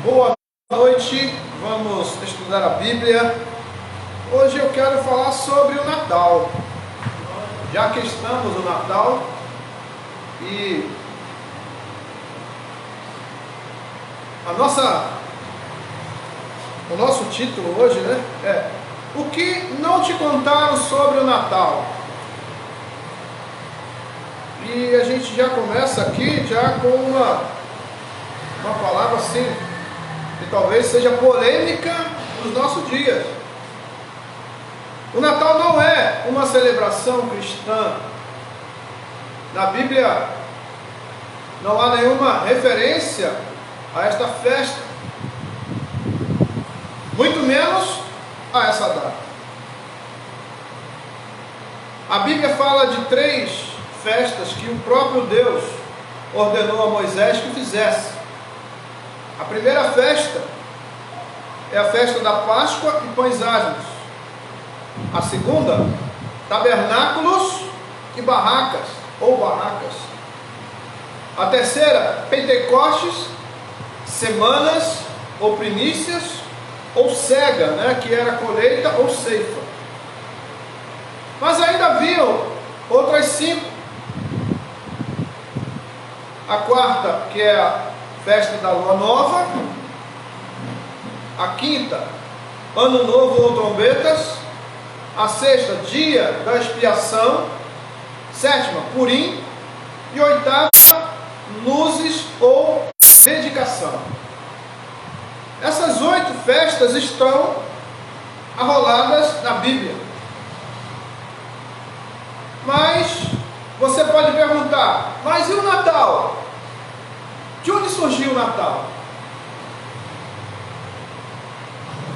Boa noite, vamos estudar a Bíblia. Hoje eu quero falar sobre o Natal. Já que estamos no Natal e o nosso título hoje, é O que não te contaram sobre o Natal? E a gente já começa aqui com uma palavra assim, que talvez seja polêmica nos nossos dias. O Natal não é uma celebração cristã. Na Bíblia não há nenhuma referência a esta festa, muito menos a essa data. A Bíblia fala de 3 festas que o próprio Deus ordenou a Moisés que fizesse. A primeira festa é a festa da Páscoa e Pães Asmos. A segunda, tabernáculos e barracas, ou barracas. A terceira, Pentecostes, semanas, ou primícias, ou cega, que era colheita ou ceifa. Mas ainda haviam outras 5. A quarta, que é a festa da lua nova. A quinta, ano novo ou trombetas. A sexta, dia da expiação. Sétima, Purim. E oitava, luzes ou dedicação. Essas 8 festas estão arroladas na Bíblia. Mas você pode perguntar, mas e o Natal? De onde surgiu o Natal?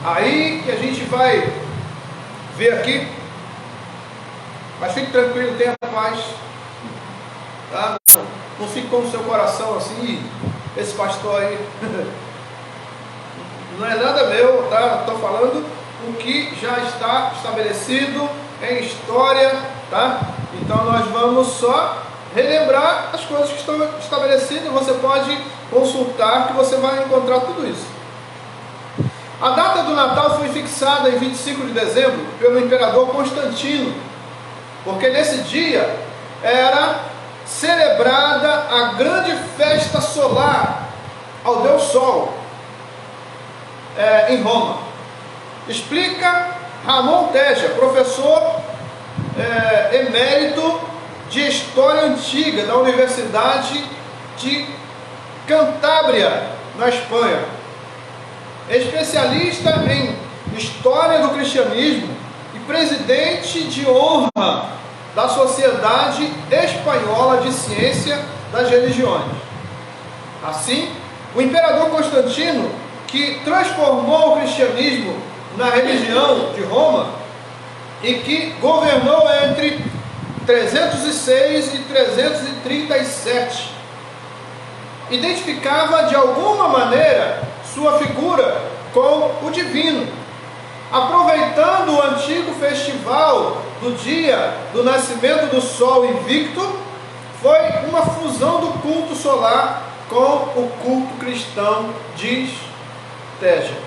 Aí que a gente vai ver aqui. Mas fique tranquilo, tenha paz, tá? Não fique com o seu coração assim, esse pastor aí não é nada meu, tá? Estou falando o que já está estabelecido em história, tá? Então nós vamos só relembrar as coisas que estão estabelecidas. Você pode consultar que você vai encontrar tudo isso. A data do Natal foi fixada em 25 de dezembro pelo imperador Constantino, porque nesse dia era celebrada a grande festa solar ao Deus Sol, em Roma. Explica Ramon Teja, professor emérito de História Antiga da Universidade de Cantábria, na Espanha, especialista em História do Cristianismo e presidente de honra da Sociedade Espanhola de Ciência das Religiões. Assim, o imperador Constantino, que transformou o cristianismo na religião de Roma e que governou entre 306 e 337, identificava de alguma maneira sua figura com o divino, aproveitando o antigo festival do dia do nascimento do sol invicto. Foi uma fusão do culto solar com o culto cristão, diz Teja.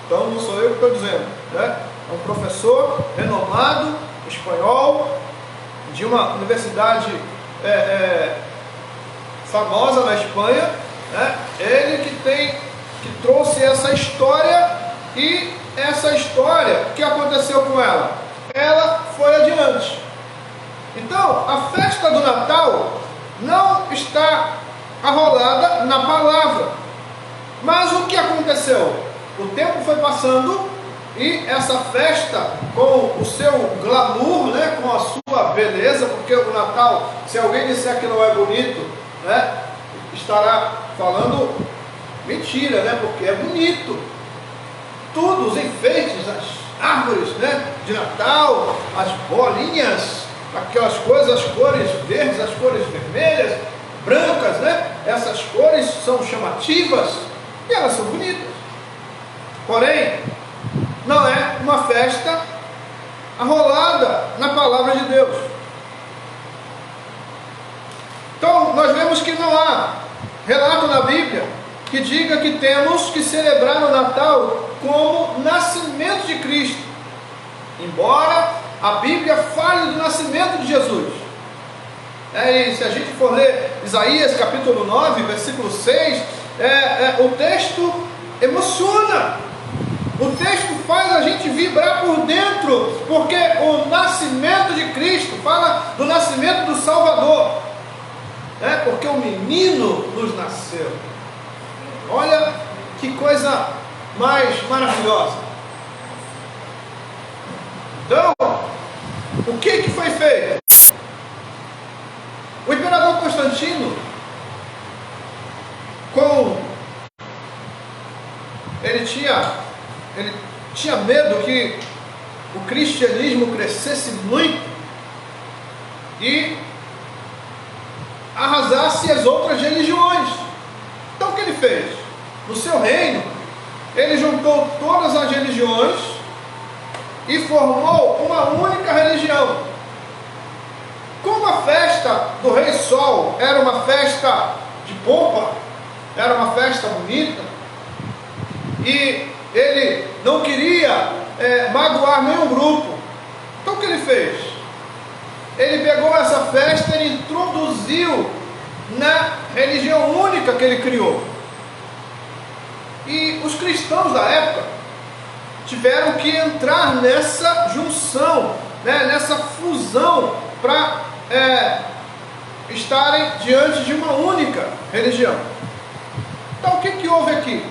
Então não sou eu que estou dizendo, É um professor renomado, espanhol, de uma universidade famosa na Espanha, Ele que trouxe essa história, e essa história, o que aconteceu com ela? Ela foi adiante. Então, a festa do Natal não está arrolada na palavra. Mas o que aconteceu? O tempo foi passando e essa festa, com o seu glamour, com a sua beleza, porque o Natal, se alguém disser que não é bonito, estará falando mentira, porque é bonito. Tudo, os enfeites, as árvores, de Natal, as bolinhas, aquelas coisas, as cores verdes, as cores vermelhas, brancas, essas cores são chamativas e elas são bonitas. Porém, não é uma festa arrolada na palavra de Deus. Então, nós vemos que não há relato na Bíblia que diga que temos que celebrar o Natal como nascimento de Cristo, embora a Bíblia fale do nascimento de Jesus. E se a gente for ler Isaías capítulo 9, versículo 6, o texto emociona. O texto faz a gente vibrar por dentro, porque o nascimento de Cristo fala do nascimento do Salvador, porque o menino nos nasceu. Olha que coisa mais maravilhosa. Então, o que foi feito? O imperador Constantino, ele tinha medo que o cristianismo crescesse muito e arrasasse as outras religiões. Então o que ele fez? No seu reino, ele juntou todas as religiões e formou uma única religião. Como a festa do Rei Sol era uma festa de pompa, era uma festa bonita, e ele não queria magoar nenhum grupo, então o que ele fez? Ele pegou essa festa e introduziu na religião única que ele criou. E os cristãos da época tiveram que entrar nessa junção, nessa fusão, para estarem diante de uma única religião. Então o que houve aqui?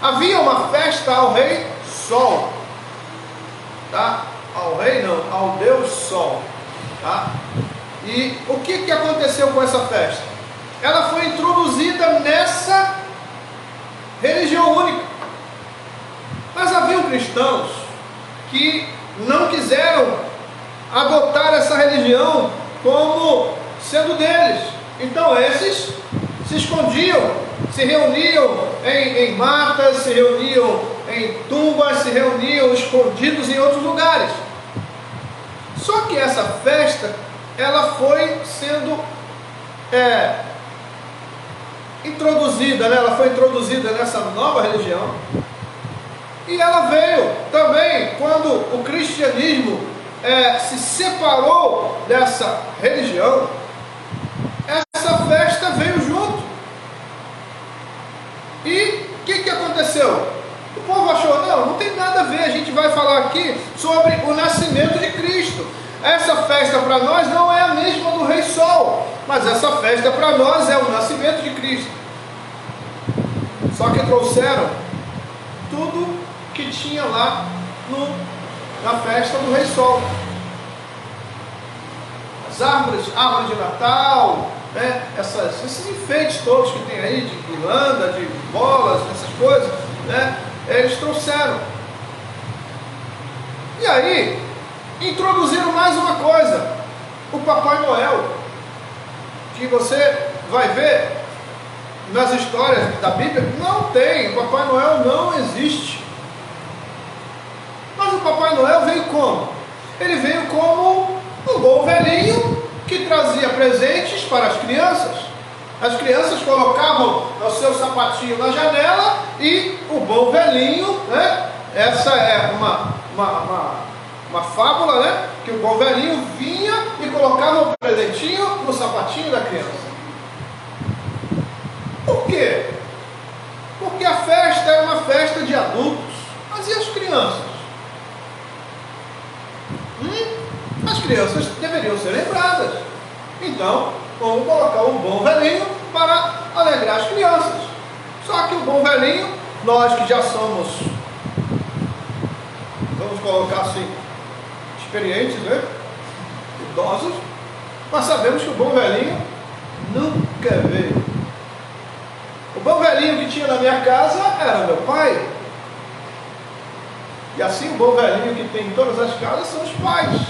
Havia uma festa ao Rei Sol, tá? Ao Rei não, ao Deus Sol, tá? E o que aconteceu com essa festa? Ela foi introduzida nessa religião única. Mas haviam cristãos que não quiseram adotar essa religião como sendo deles. Então esses se escondiam, se reuniam em matas, se reuniam em tumbas, se reuniam escondidos em outros lugares. Só que essa festa, ela foi sendo introduzida, ela foi introduzida nessa nova religião. E ela veio também quando o cristianismo se separou dessa religião. Essa festa veio junto. E o que aconteceu? O povo achou, não tem nada a ver, a gente vai falar aqui sobre o nascimento de Cristo. Essa festa para nós não é a mesma do Rei Sol, mas essa festa para nós é o nascimento de Cristo. Só que trouxeram tudo que tinha lá na festa do Rei Sol. As árvores de Natal, esses enfeites todos que tem aí, de guirlanda, de bolas, essas coisas, eles trouxeram. E aí, introduziram mais uma coisa, o Papai Noel, que você vai ver nas histórias da Bíblia, não tem, o Papai Noel não existe. Mas o Papai Noel veio como? Ele veio como um bom velhinho que trazia presentes para as crianças. As crianças colocavam o seu sapatinho na janela e o bom velhinho, essa é uma fábula, que o bom velhinho vinha e colocava o presentinho no sapatinho da criança. Por quê? Porque a festa era uma festa de adultos. Mas e as crianças? As crianças deveriam ser lembradas. Então, vamos colocar um bom velhinho para alegrar as crianças. Só que o bom velhinho, nós que já somos, vamos colocar assim, experientes, idosos, nós sabemos que o bom velhinho nunca veio. O bom velhinho que tinha na minha casa era meu pai. E assim o bom velhinho que tem em todas as casas são os pais,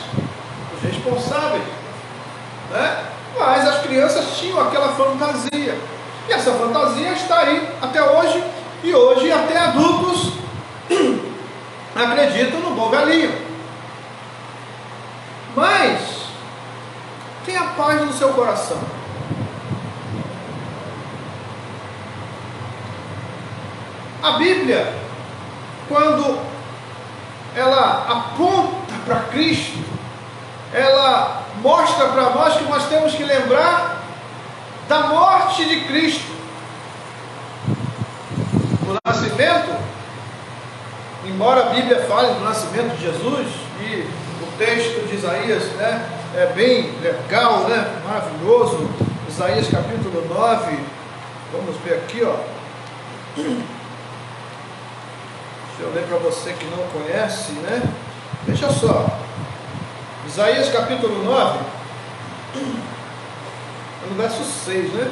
os responsáveis, Mas as crianças tinham aquela fantasia. E essa fantasia está aí até hoje. E hoje até adultos acreditam no bom velhinho. Mas tenha paz no seu coração. A Bíblia, quando ela aponta para Cristo, ela mostra para nós que nós temos que lembrar da morte de Cristo. O nascimento, embora a Bíblia fale do nascimento de Jesus, e o texto de Isaías, né, é bem legal, né, maravilhoso. Isaías capítulo 9, vamos ver aqui, ó. Deixa eu ler para você que não conhece, né? Veja só, Isaías capítulo 9, no verso 6, né?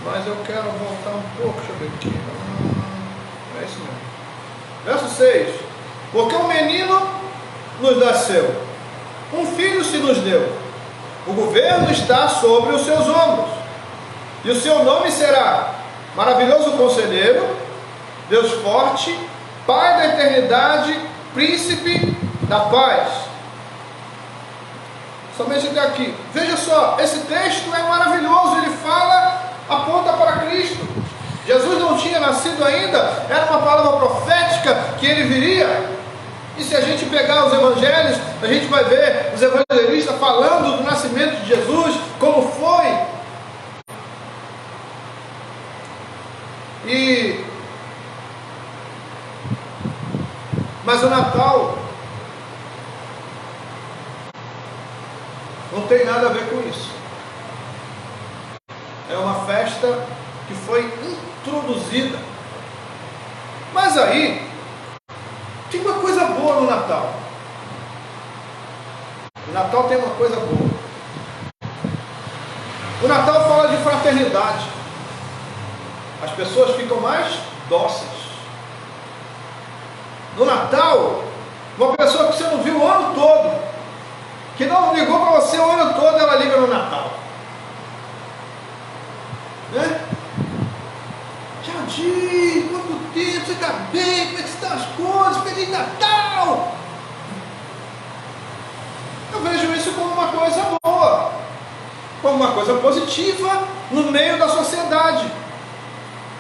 Mas eu quero voltar um pouco, deixa eu ver aqui. É isso mesmo. Verso 6: porque um menino nos nasceu, um filho se nos deu, o governo está sobre os seus ombros, e o seu nome será Maravilhoso Conselheiro, Deus Forte, Pai da Eternidade, Príncipe da Paz. Somente até aqui. Veja só, esse texto é maravilhoso, ele fala, aponta para Cristo. Jesus não tinha nascido ainda, era uma palavra profética que ele viria. E se a gente pegar os evangelhos, a gente vai ver os evangelistas falando do nascimento de Jesus, como foi. Mas o Natal não tem nada a ver com isso. É uma festa que foi introduzida. Mas aí tem uma coisa boa no Natal. O Natal tem uma coisa boa. O Natal fala de fraternidade. As pessoas ficam mais dóceis. No Natal, uma pessoa que você não viu o ano todo, que não ligou para você o ano todo, ela liga no Natal. Né? Jardim, quanto tempo, você está bem? Como é que estão as coisas? Feliz Natal! Eu vejo isso como uma coisa boa, como uma coisa positiva no meio da sociedade.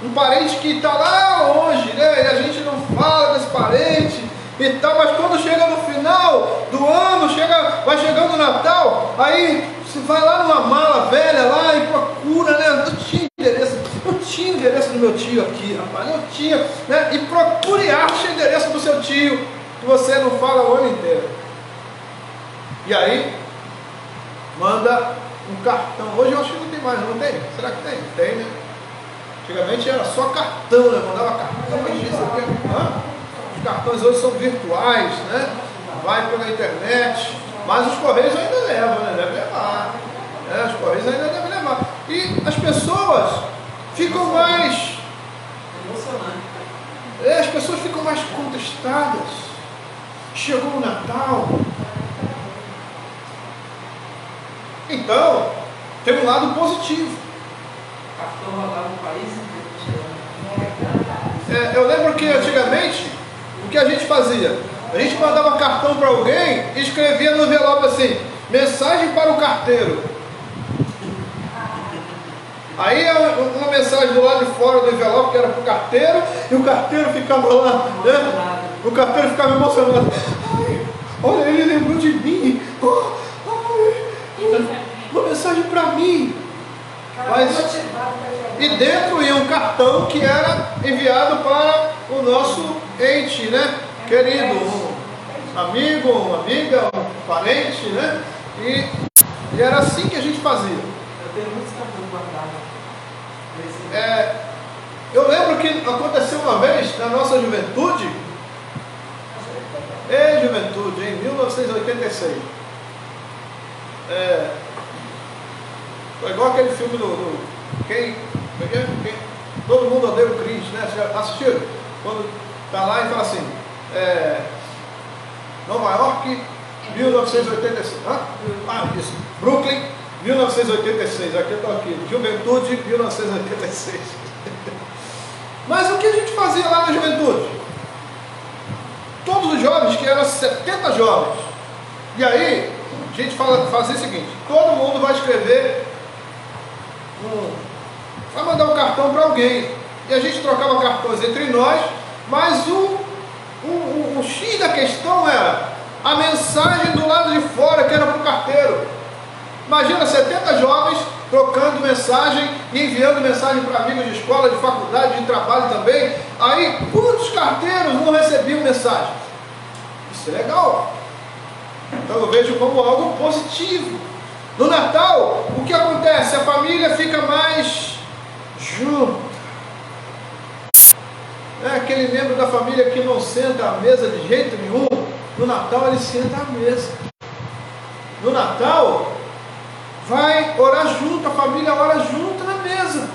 Um parente que está lá longe, né? E a gente não fala desse parente e tal, mas quando chega no final do ano, vai chegando o Natal, aí você vai lá numa mala velha lá e procura, né? Eu tinha endereço do meu tio aqui, rapaz, eu tinha, né? E procure e ache o endereço do seu tio, que você não fala o ano inteiro. E aí, manda um cartão. Hoje eu acho que não tem mais, não tem? Será que tem? Tem, né? Antigamente era só cartão, né? Mandava cartão, mas isso aqui, os cartões hoje são virtuais, né? Vai pela internet, mas os Correios ainda levam, né? Deve levar. Os Correios ainda devem levar. E as pessoas ficam mais emocionantes. As pessoas ficam mais contestadas. Chegou o Natal. Então, tem um lado positivo. Eu lembro que antigamente, o que a gente fazia? A gente mandava cartão para alguém e escrevia no envelope assim: mensagem para o carteiro. Aí uma mensagem do lado de fora do envelope que era para o carteiro, e o carteiro ficava lá, né? O carteiro ficava emocionado. Ai, olha, ele lembrou de mim. Uma mensagem para mim. Mas, e dentro ia um cartão que era enviado para o nosso ente, né? Querido, um amigo, uma amiga, um parente, né? E era assim que a gente fazia. Eu tenho muitos cartões guardados. Eu lembro que aconteceu uma vez na nossa juventude. Juventude, em 1986. Foi igual aquele filme quem? Todo Mundo Odeia o Chris, né? Vocês já assistiram? Quando está lá e fala assim, Nova York, 1986. Isso. Brooklyn, 1986. Aqui eu estou aqui. Juventude, 1986. Mas o que a gente fazia lá na juventude? Todos os jovens, que eram 70 jovens. E aí, a gente fazia o seguinte: todo mundo vai escrever vai mandar um cartão para alguém. e a gente trocava cartões entre nós, mas o X da questão era a mensagem do lado de fora, que era para o carteiro. Imagina 70 jovens trocando mensagem e enviando mensagem para amigos de escola, de faculdade, de trabalho também. Aí, quantos carteiros não recebiam mensagem? Isso é legal. Então eu vejo como algo positivo. No Natal, o que acontece? A família fica mais junta. É aquele membro da família que não senta à mesa de jeito nenhum. No Natal ele senta à mesa. No Natal, vai orar junto, a família ora junto na mesa.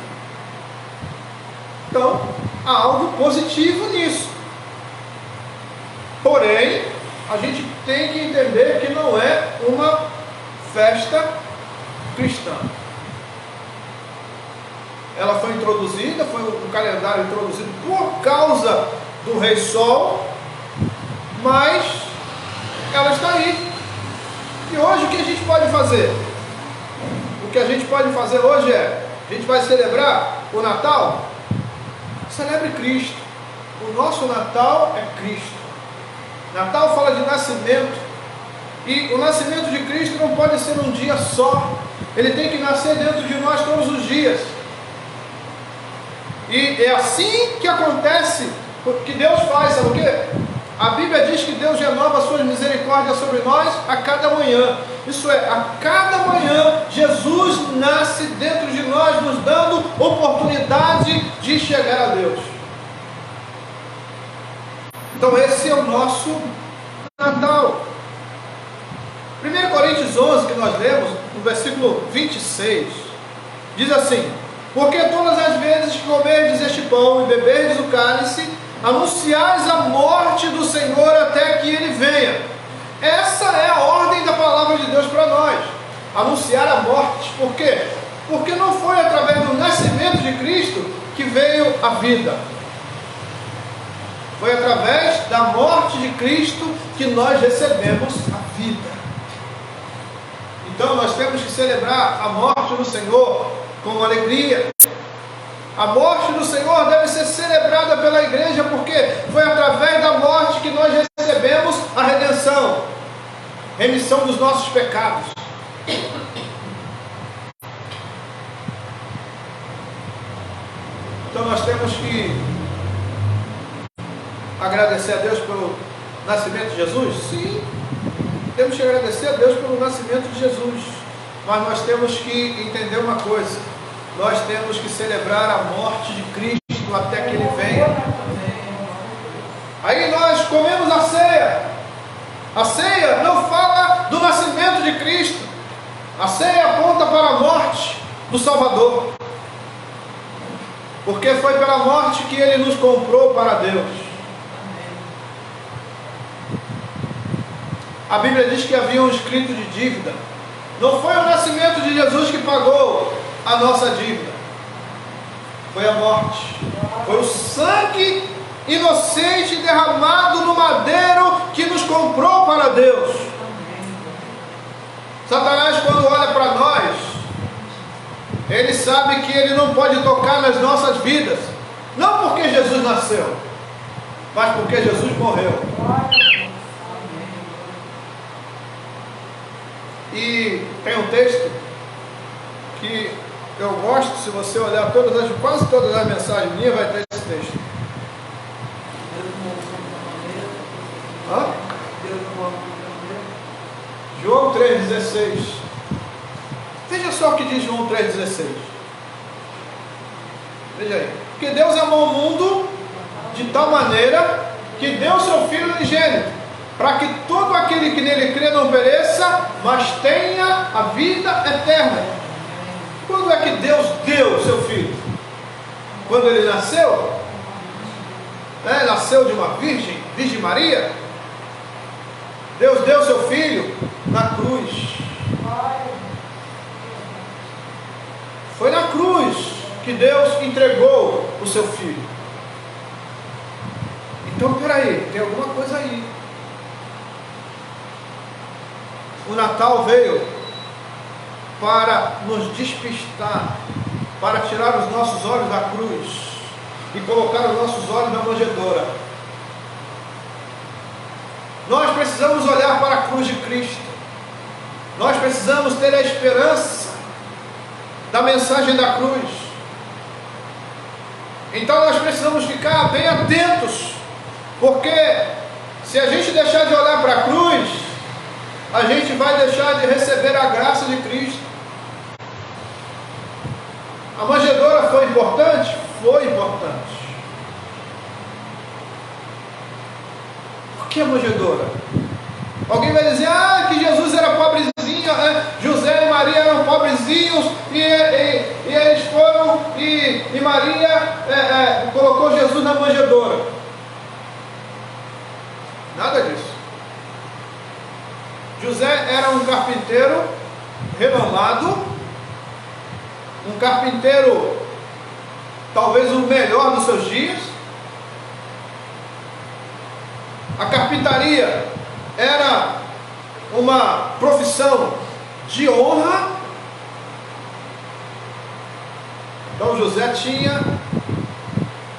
Então, há algo positivo nisso. Porém, a gente tem que entender que não é uma festa cristã. Ela foi introduzida, foi um calendário introduzido por causa do Rei Sol, mas ela está aí. E hoje o que a gente pode fazer? O que a gente pode fazer hoje é, a gente vai celebrar o Natal? Celebre Cristo. O nosso Natal é Cristo. Natal fala de nascimento. E o nascimento de Cristo não pode ser um dia só. Ele tem que nascer dentro de nós todos os dias. E é assim que acontece, que Deus faz, sabe o quê? A Bíblia diz que Deus renova as suas misericórdias sobre nós a cada manhã. Isso é, a cada manhã Jesus nasce dentro de nós, nos dando oportunidade de chegar a Deus. Então esse é o nosso Natal. 1 Coríntios 11, que nós lemos, no versículo 26, diz assim: porque todas as vezes que comerdes este pão e beberdes o cálice, anunciais a morte do Senhor até que Ele venha. Essa é a ordem da palavra de Deus para nós. Anunciar a morte. Por quê? Porque não foi através do nascimento de Cristo que veio a vida. Foi através da morte de Cristo que nós recebemos a vida. Então nós temos que celebrar a morte do Senhor com alegria. A morte do Senhor deve ser celebrada pela igreja, porque foi através da morte que nós recebemos a redenção, remissão dos nossos pecados. Então nós temos que agradecer a Deus pelo nascimento de Jesus? Sim, temos que agradecer a Deus pelo nascimento de Jesus, mas nós temos que entender uma coisa: nós temos que celebrar a morte de Cristo até que Ele venha. Aí nós comemos a ceia. A ceia não fala do nascimento de Cristo. A ceia aponta para a morte do Salvador. Porque foi pela morte que Ele nos comprou para Deus. A Bíblia diz que havia um escrito de dívida. Não foi o nascimento de Jesus que pagou a nossa dívida. Foi a morte. Foi o sangue inocente derramado no madeiro que nos comprou para Deus. Satanás, quando olha para nós, ele sabe que ele não pode tocar nas nossas vidas, não porque Jesus nasceu, mas porque Jesus morreu. E tem um texto que eu gosto, se você olhar quase todas as mensagens minhas, vai ter esse texto. Hã? João 3,16. Veja só o que diz João 3,16. Veja aí. Porque Deus amou o mundo de tal maneira que deu seu Filho unigênito, para que todo aquele que nele crê não pereça, mas tenha a vida eterna. Quando é que Deus deu seu Filho? Quando Ele nasceu? Nasceu de uma Virgem Maria? Deus deu seu Filho na cruz. Foi na cruz que Deus entregou o seu Filho. Então, peraí, tem alguma coisa aí. O Natal veio para nos despistar, para tirar os nossos olhos da cruz. e colocar os nossos olhos na manjedoura. Nós precisamos olhar para a cruz de Cristo. Nós precisamos ter a esperança da mensagem da cruz. Então nós precisamos ficar bem atentos, porque se a gente deixar de olhar para a cruz, a gente vai deixar de receber a graça de Cristo. A manjedoura foi importante? Foi importante. Por que a manjedoura? Alguém vai dizer, que Jesus era pobrezinho, José e Maria eram pobrezinhos, e eles foram, e Maria colocou Jesus na manjedoura. Nada disso. José era um carpinteiro renomado, um carpinteiro talvez o melhor dos seus dias. A carpintaria era uma profissão de honra. Então José tinha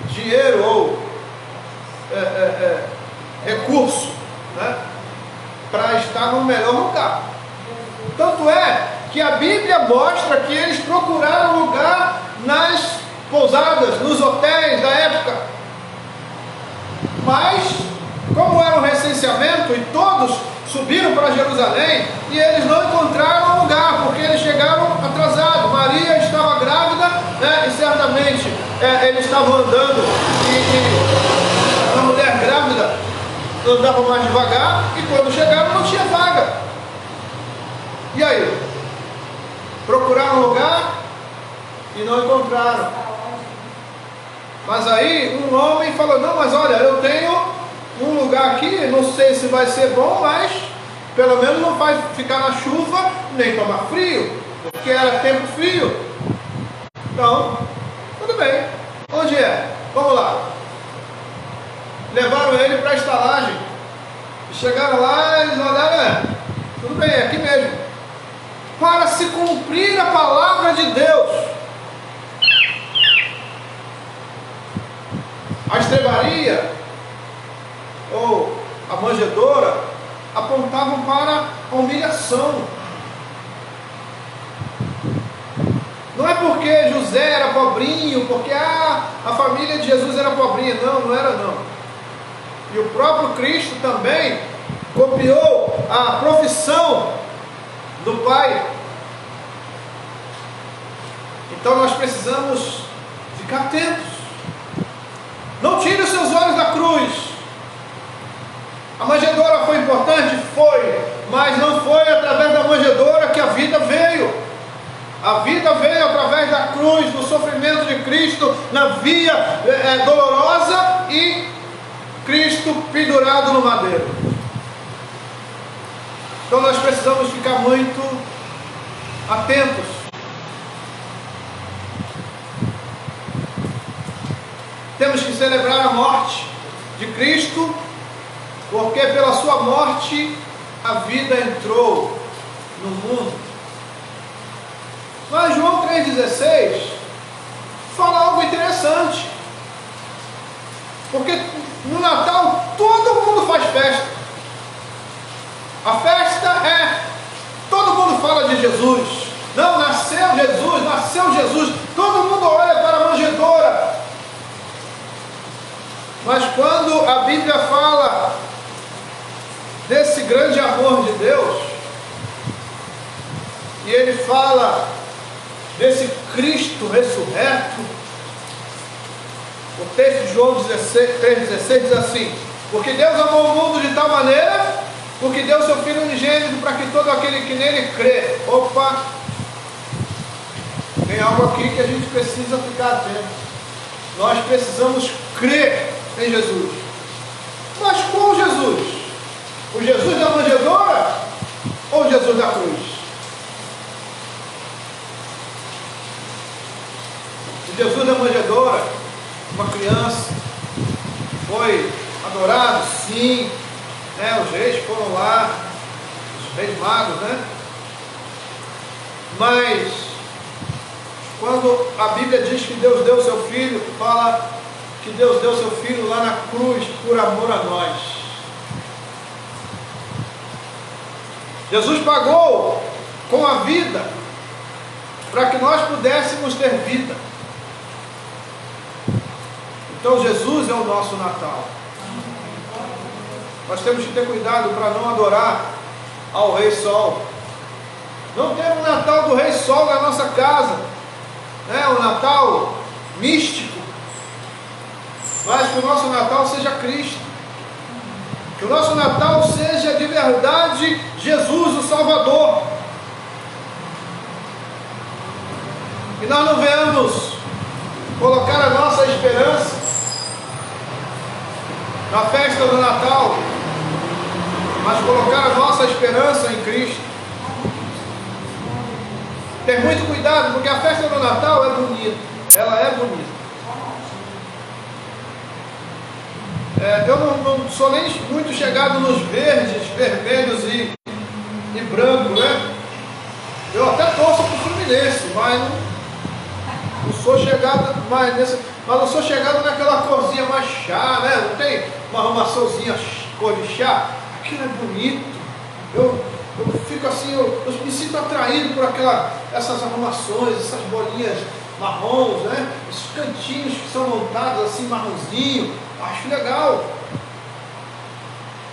dinheiro ou recurso, né, para estar no melhor lugar. Tanto é que a Bíblia mostra que eles procuraram lugar nas pousadas, nos hotéis da época. Mas, como era um recenseamento e todos subiram para Jerusalém, e eles não encontraram lugar, porque eles chegaram atrasados. Maria estava grávida, né, e certamente eles estavam andando, e a mulher grávida andava mais devagar, e quando chegaram não tinha vaga. E aí? Procuraram lugar e não encontraram. Mas aí um homem falou, não, mas olha, eu tenho um lugar aqui, não sei se vai ser bom, mas pelo menos não vai ficar na chuva, nem tomar frio, porque era tempo frio. Então, tudo bem. Onde é? Vamos lá. Levaram ele para a estalagem. E chegaram lá, eles olharam, tudo bem, é aqui mesmo. Para se cumprir a palavra de Deus. A estrebaria ou a manjedoura apontavam para a humilhação. Não é porque José era pobrinho, porque a família de Jesus era pobrinha. Não, não era não. E o próprio Cristo também copiou a profissão do Pai. Então nós precisamos ficar atentos. Não tire os seus olhos da cruz. A manjedoura foi importante? Foi. Mas não foi através da manjedoura que a vida veio. A vida veio através da cruz, do sofrimento de Cristo, na via dolorosa, e Cristo pendurado no madeiro. Então nós precisamos ficar muito atentos. Temos que celebrar a morte de Cristo, porque pela sua morte a vida entrou no mundo. Mas João 3,16 fala algo interessante, porque no Natal todo mundo faz festa. A festa todo mundo fala de Jesus. Não, nasceu Jesus. Todo mundo olha para a manjedoura. Mas quando a Bíblia fala desse grande amor de Deus, e ele fala desse Cristo ressurreto, o texto de João 3,16 diz assim: porque Deus amou o mundo de tal maneira, porque deu seu Filho unigênito, para que todo aquele que nele crê. Opa! Tem algo aqui que a gente precisa ficar atento. Nós precisamos crer em Jesus. Mas qual Jesus? O Jesus da manjedoura ou o Jesus da cruz? O Jesus da manjedoura, uma criança, foi adorado, sim, né? Os reis foram lá, os reis magos, né? Mas quando a Bíblia diz que Deus deu o seu Filho, fala que Deus deu seu Filho lá na cruz por amor a nós. Jesus pagou com a vida para que nós pudéssemos ter vida. Então Jesus é o nosso Natal. Nós temos que ter cuidado para não adorar ao Rei Sol. Não ter o Natal do Rei Sol na nossa casa, né? O Natal místico. Mas que o nosso Natal seja Cristo. Que o nosso Natal seja de verdade Jesus, o Salvador. Que nós não venhamos colocar a nossa esperança na festa do Natal, mas colocar a nossa esperança em Cristo. Ter muito cuidado, porque a festa do Natal é bonita. Ela é bonita. Eu não sou nem muito chegado nos verdes, vermelhos e branco, né? Eu até torço para o Fluminense, mas não sou chegado mas não sou chegado naquela corzinha mais chá, né? Não tem uma arrumaçãozinha cor de chá. Aquilo é bonito. Eu fico assim, eu me sinto atraído por essas arrumações, essas bolinhas marrons, né? Esses cantinhos que são montados assim, marronzinho. Acho legal.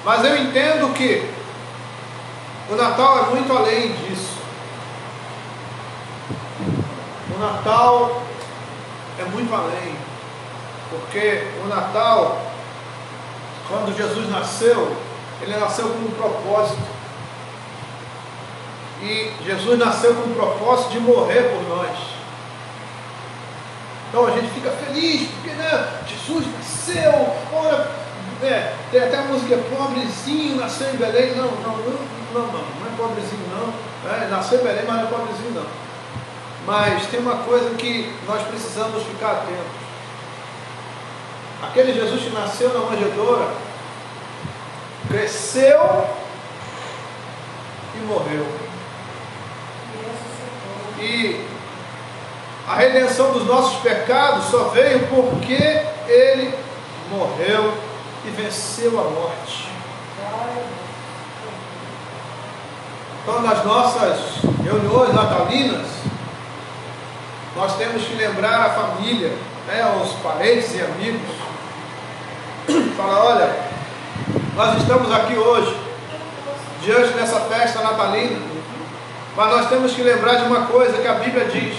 Mas eu entendo que o Natal é muito além disso. O Natal é muito além. Porque o Natal, quando Jesus nasceu, ele nasceu com um propósito. E Jesus nasceu com o propósito de morrer por nós. Então a gente fica feliz, porque né, Jesus nasceu, olha, tem até a música, pobrezinho, nasceu em Belém. Não é pobrezinho não, nasceu em Belém, mas não é pobrezinho não. Mas tem uma coisa que nós precisamos ficar atentos. Aquele Jesus que nasceu na manjedoura, cresceu e morreu. E a redenção dos nossos pecados só veio porque ele morreu e venceu a morte. Então, nas nossas reuniões natalinas, nós temos que lembrar a família, né, os parentes e amigos. Falar, olha, nós estamos aqui hoje, diante dessa festa natalina, mas nós temos que lembrar de uma coisa que a Bíblia diz.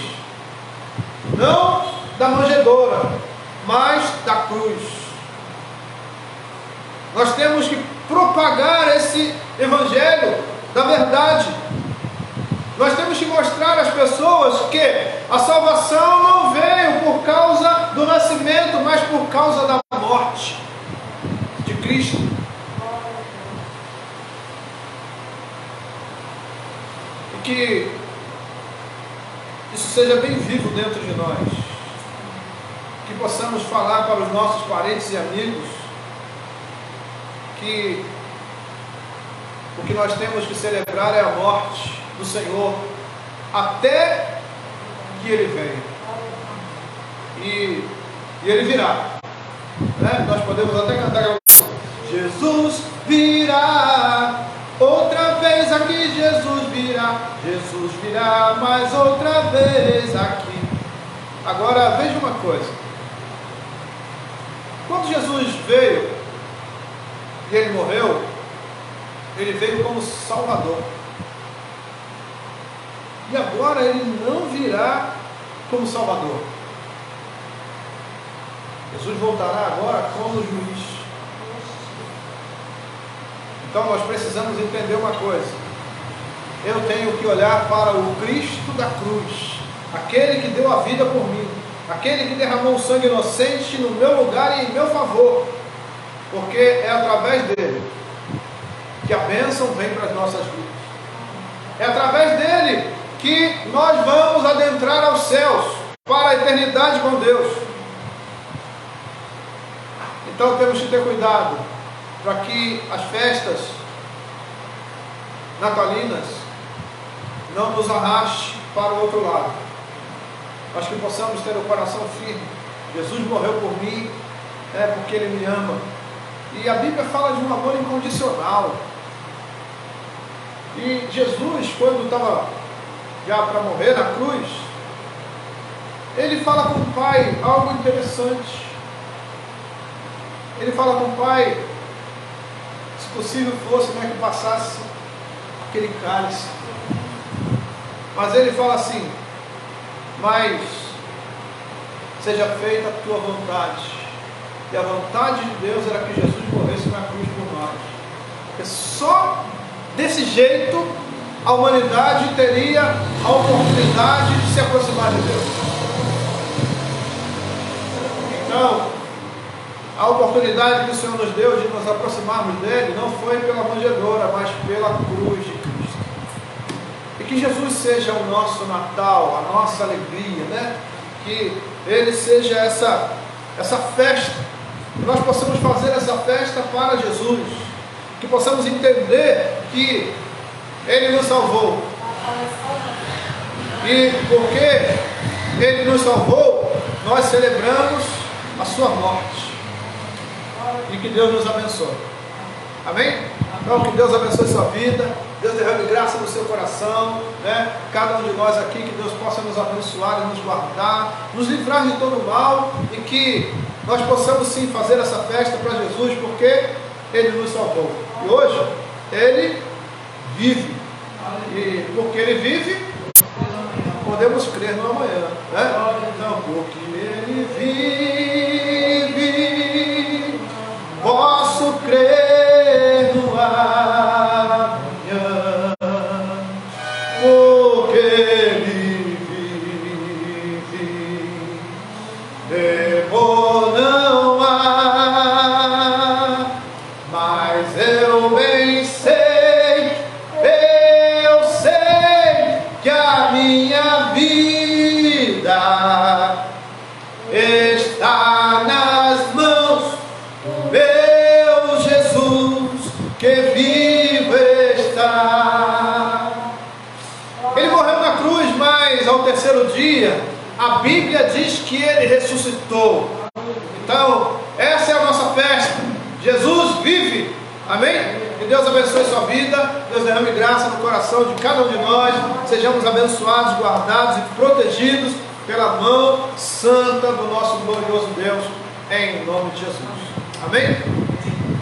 Não da manjedoura, mas da cruz. Nós temos que propagar esse evangelho da verdade. Nós temos que mostrar às pessoas que a salvação não veio por causa do nascimento, mas por causa da morte de Cristo. E que isso seja bem vivo dentro de nós. Que possamos falar para os nossos parentes e amigos que o que nós temos que celebrar é a morte do Senhor até que Ele venha. E Ele virá, né? Nós podemos até cantar: Jesus virá, outra vez aqui Jesus virá mais outra vez aqui. Agora veja uma coisa: quando Jesus veio e Ele morreu, Ele veio como Salvador. E agora Ele não virá como Salvador. Jesus voltará agora como juiz. Então nós precisamos entender uma coisa. Eu tenho que olhar para o Cristo da cruz, aquele que deu a vida por mim, aquele que derramou o sangue inocente no meu lugar e em meu favor, porque é através dele que a bênção vem para as nossas vidas. É através dele que nós vamos adentrar aos céus para a eternidade com Deus. Então temos que ter cuidado para que as festas natalinas não nos arraste para o outro lado, mas que possamos ter o coração firme. Jesus morreu por mim porque Ele me ama. E a Bíblia fala de um amor incondicional. E Jesus, quando estava já para morrer na cruz, Ele fala com o Pai algo interessante. Ele fala com o Pai, se possível fosse, que passasse aquele cálice. Mas Ele fala assim: mas seja feita a tua vontade. E a vontade de Deus era que Jesus morresse na cruz por nós. Porque só desse jeito a humanidade teria a oportunidade de se aproximar de Deus. Então, a oportunidade que o Senhor nos deu de nos aproximarmos dele não foi pela manjedoura, mas pela cruz de Cristo. E que Jesus seja o nosso Natal, a nossa alegria, Que Ele seja essa festa, que nós possamos fazer essa festa para Jesus, que possamos entender que Ele nos salvou, e porque Ele nos salvou, nós celebramos a sua morte, e que Deus nos abençoe. Amém? Então, que Deus abençoe sua vida, Deus derrame graça no seu coração, Cada um de nós aqui, que Deus possa nos abençoar e nos guardar, nos livrar de todo mal, e que nós possamos sim fazer essa festa para Jesus, porque Ele nos salvou. E hoje, Ele vive. E porque Ele vive, podemos crer no amanhã, Então, porque Ele vive, posso crer no amanhã. Porque Ele vive, temor não há, mas eu bem sei que a minha vida está nas mãos do meu Jesus, que vivo está. Ele morreu na cruz, mas ao terceiro dia, a Bíblia diz que Ele ressuscitou. Então, essa é a nossa festa. Jesus vive. Amém? Que Deus abençoe sua vida, Deus derrame graça no coração de cada um de nós, sejamos abençoados, guardados e protegidos pela mão santa do nosso glorioso Deus, em nome de Jesus. Amém?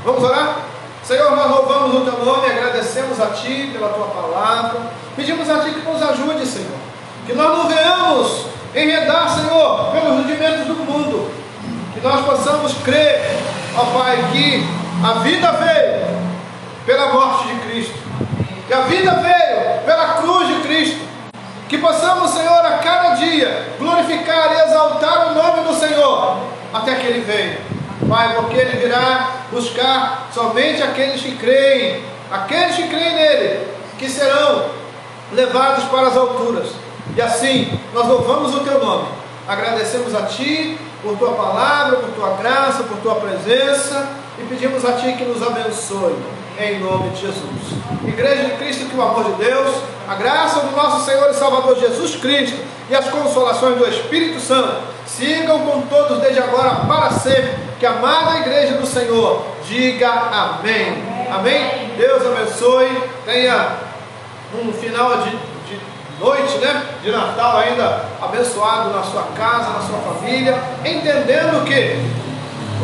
Vamos orar? Senhor, nós louvamos o teu nome, agradecemos a ti pela tua palavra, pedimos a ti que nos ajude, Senhor, que nós não venhamos enredar, Senhor, pelos rudimentos do mundo, que nós possamos crer, ó Pai, que a vida veio pela morte de Cristo, que a vida veio pela cruz de Cristo, que possamos, Senhor, a cada dia glorificar e exaltar o nome do Senhor, até que Ele venha, Pai, porque Ele virá buscar somente aqueles que creem nele, que serão levados para as alturas. E assim, nós louvamos o teu nome, agradecemos a ti por tua palavra, por tua graça, por tua presença, e pedimos a ti que nos abençoe, em nome de Jesus. Igreja de Cristo, que o amor de Deus, a graça do nosso Senhor e Salvador Jesus Cristo e as consolações do Espírito Santo sigam com todos desde agora para sempre. Que a amada igreja do Senhor diga amém. Amém? Deus abençoe. Tenha um final de noite, de Natal ainda abençoado na sua casa, na sua família, entendendo que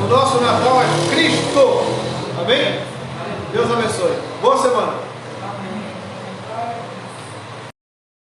o nosso Natal é Cristo. Amém? Deus abençoe. Boa semana.